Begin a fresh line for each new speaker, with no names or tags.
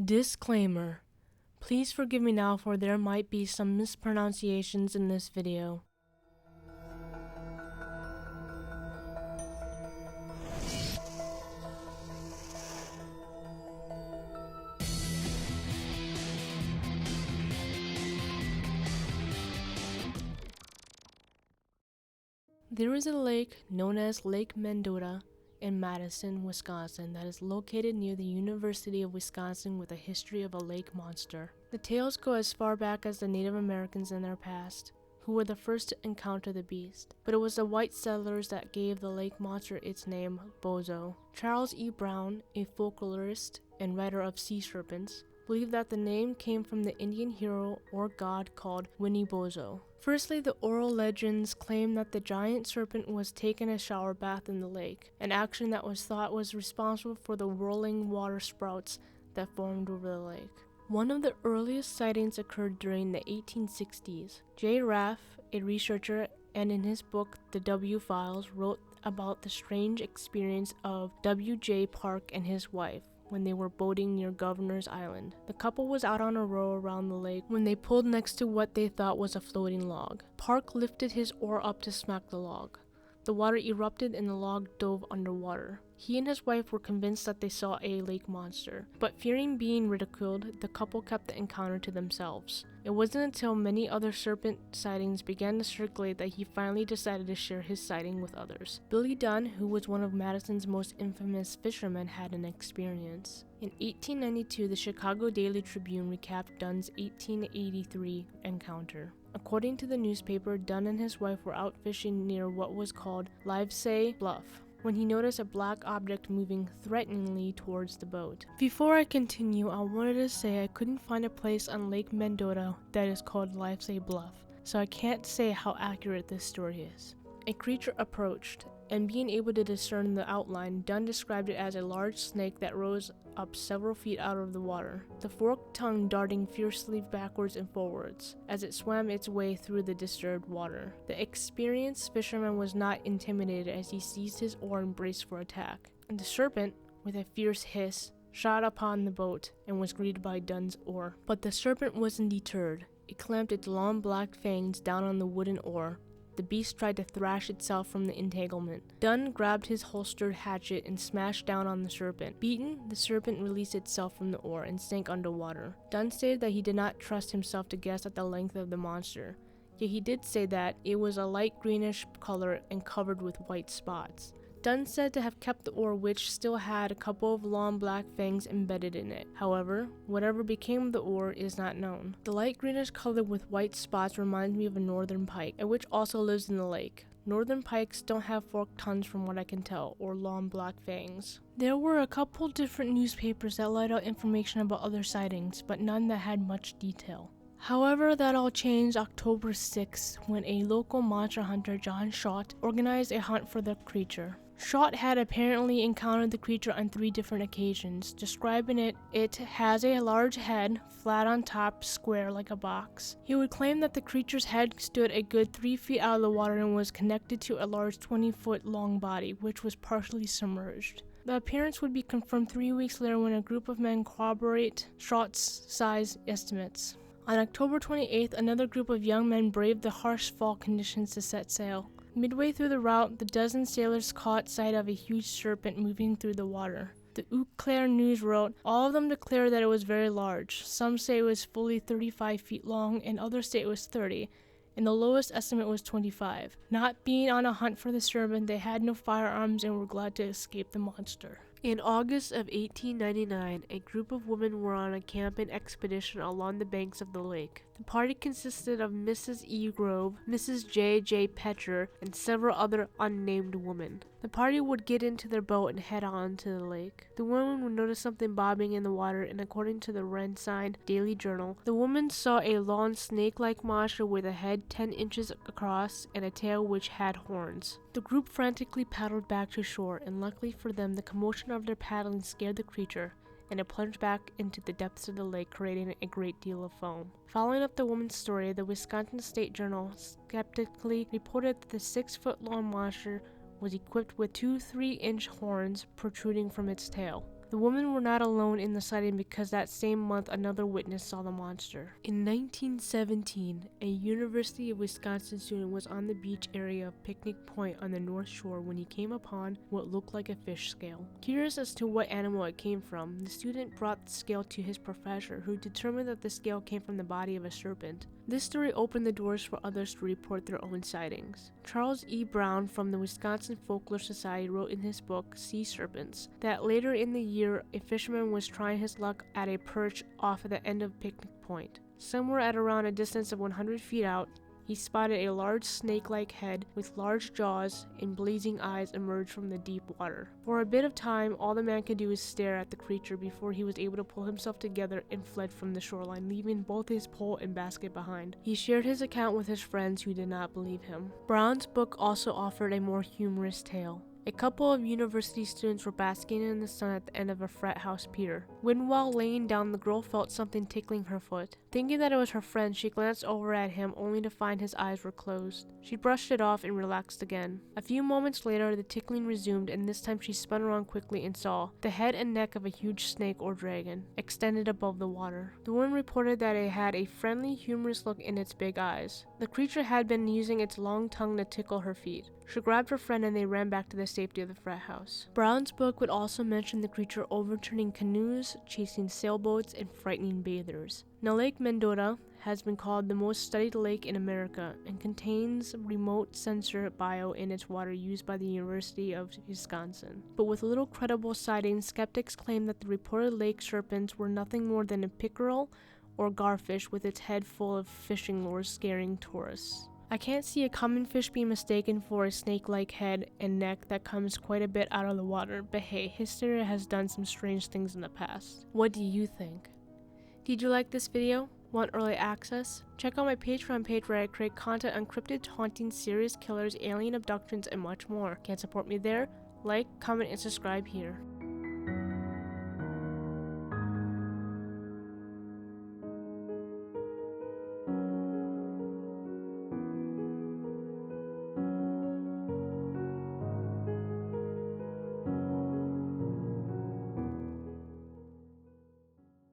Disclaimer. Please forgive me now, for there might be some mispronunciations in this video. There is a lake known as Lake Mendota in Madison, Wisconsin that is located near the University of Wisconsin with a history of a lake monster. The tales go as far back as the Native Americans in their past, who were the first to encounter the beast. But it was the white settlers that gave the lake monster its name, Bozho. Charles E. Brown, a folklorist and writer of sea serpents, believed that the name came from the Indian hero or god called Bozho. Firstly, the oral legends claim that the giant serpent was taking a shower bath in the lake, an action that was thought was responsible for the whirling water sprouts that formed over the lake. One of the earliest sightings occurred during the 1860s. J. Raff, a researcher, and in his book The W Files, wrote about the strange experience of W.J. Park and his wife when they were boating near Governor's Island. The couple was out on a row around the lake when they pulled next to what they thought was a floating log. Park lifted his oar up to smack the log. The water erupted and the log dove underwater. He and his wife were convinced that they saw a lake monster, but fearing being ridiculed, the couple kept the encounter to themselves. It wasn't until many other serpent sightings began to circulate that he finally decided to share his sighting with others. Billy Dunn, who was one of Madison's most infamous fishermen, had an experience. In 1892, the Chicago Daily Tribune recapped Dunn's 1883 encounter. According to the newspaper, Dunn and his wife were out fishing near what was called Livesey Bluff when he noticed a black object moving threateningly towards the boat. Before I continue, I wanted to say I couldn't find a place on Lake Mendota that is called Livesey Bluff, so I can't say how accurate this story is. A creature approached, and being able to discern the outline, Dunn described it as a large snake that rose up several feet out of the water, the forked tongue darting fiercely backwards and forwards as it swam its way through the disturbed water. The experienced fisherman was not intimidated as he seized his oar and braced for attack. And the serpent, with a fierce hiss, shot upon the boat and was greeted by Dunn's oar. But the serpent wasn't deterred. It clamped its long black fangs down on the wooden oar. The beast tried to thrash itself from the entanglement. Dunn grabbed his holstered hatchet and smashed down on the serpent. Beaten, the serpent released itself from the oar and sank underwater. Dunn stated that he did not trust himself to guess at the length of the monster, yet he did say that it was a light greenish color and covered with white spots. Dunn said to have kept the oar, which still had a couple of long black fangs embedded in it. However, whatever became of the oar is not known. The light greenish color with white spots reminds me of a northern pike, which also lives in the lake. Northern pikes don't have forked tongues from what I can tell, or long black fangs. There were a couple different newspapers that laid out information about other sightings, but none that had much detail. However, that all changed October 6th when a local monster hunter, John Schott, organized a hunt for the creature. Schott had apparently encountered the creature on 3 different occasions, describing it has a large head, flat on top, square like a box. He would claim that the creature's head stood a good 3 feet out of the water and was connected to a large 20-foot long body, which was partially submerged. The appearance would be confirmed 3 weeks later when a group of men corroborate Schott's size estimates. On October 28th, another group of young men braved the harsh fall conditions to set sail. Midway through the route, the dozen sailors caught sight of a huge serpent moving through the water. The Eau Claire News wrote, all of them declare that it was very large. Some say it was fully 35 feet long, and others say it was 30, and the lowest estimate was 25. Not being on a hunt for the serpent, they had no firearms and were glad to escape the monster. In August of 1899, a group of women were on a camping expedition along the banks of the lake. The party consisted of Mrs. E. Grove, Mrs. J. J. Petcher, and several other unnamed women. The party would get into their boat and head on to the lake. The women would notice something bobbing in the water, and according to the Red-Sign Daily Journal, the woman saw a long snake-like monster with a head 10 inches across and a tail which had horns. The group frantically paddled back to shore, and luckily for them, the commotion of their paddling scared the creature, and it plunged back into the depths of the lake, creating a great deal of foam. Following up the woman's story, the Wisconsin State Journal skeptically reported that the 6-foot-long monster was equipped with 2 3-inch horns protruding from its tail. The women were not alone in the sighting because that same month another witness saw the monster. In 1917, a University of Wisconsin student was on the beach area of Picnic Point on the North Shore when he came upon what looked like a fish scale. Curious as to what animal it came from, the student brought the scale to his professor, who determined that the scale came from the body of a serpent. This story opened the doors for others to report their own sightings. Charles E. Brown from the Wisconsin Folklore Society wrote in his book, Sea Serpents, that later in the year a fisherman was trying his luck at a perch off at the end of Picnic Point. Somewhere at around a distance of 100 feet out, he spotted a large snake-like head with large jaws and blazing eyes emerge from the deep water. For a bit of time, all the man could do was stare at the creature before he was able to pull himself together and fled from the shoreline, leaving both his pole and basket behind. He shared his account with his friends who did not believe him. Brown's book also offered a more humorous tale. A couple of university students were basking in the sun at the end of a frat house pier. When while laying down, the girl felt something tickling her foot. Thinking that it was her friend, she glanced over at him only to find his eyes were closed. She brushed it off and relaxed again. A few moments later, the tickling resumed, and this time she spun around quickly and saw the head and neck of a huge snake or dragon extended above the water. The woman reported that it had a friendly, humorous look in its big eyes. The creature had been using its long tongue to tickle her feet. She grabbed her friend and they ran back to the safety of the frat house. Brown's book would also mention the creature overturning canoes, chasing sailboats, and frightening bathers. Now, Lake Mendota has been called the most studied lake in America and contains remote sensor bio in its water used by the University of Wisconsin. But with little credible sightings, skeptics claim that the reported lake serpents were nothing more than a pickerel or garfish with its head full of fishing lures scaring tourists. I can't see a common fish being mistaken for a snake-like head and neck that comes quite a bit out of the water, but hey, history has done some strange things in the past. What do you think? Did you like this video? Want early access? Check out my Patreon page where I create content on cryptid, haunting, serious killers, alien abductions, and much more. Can't support me there? Like, comment, and subscribe here.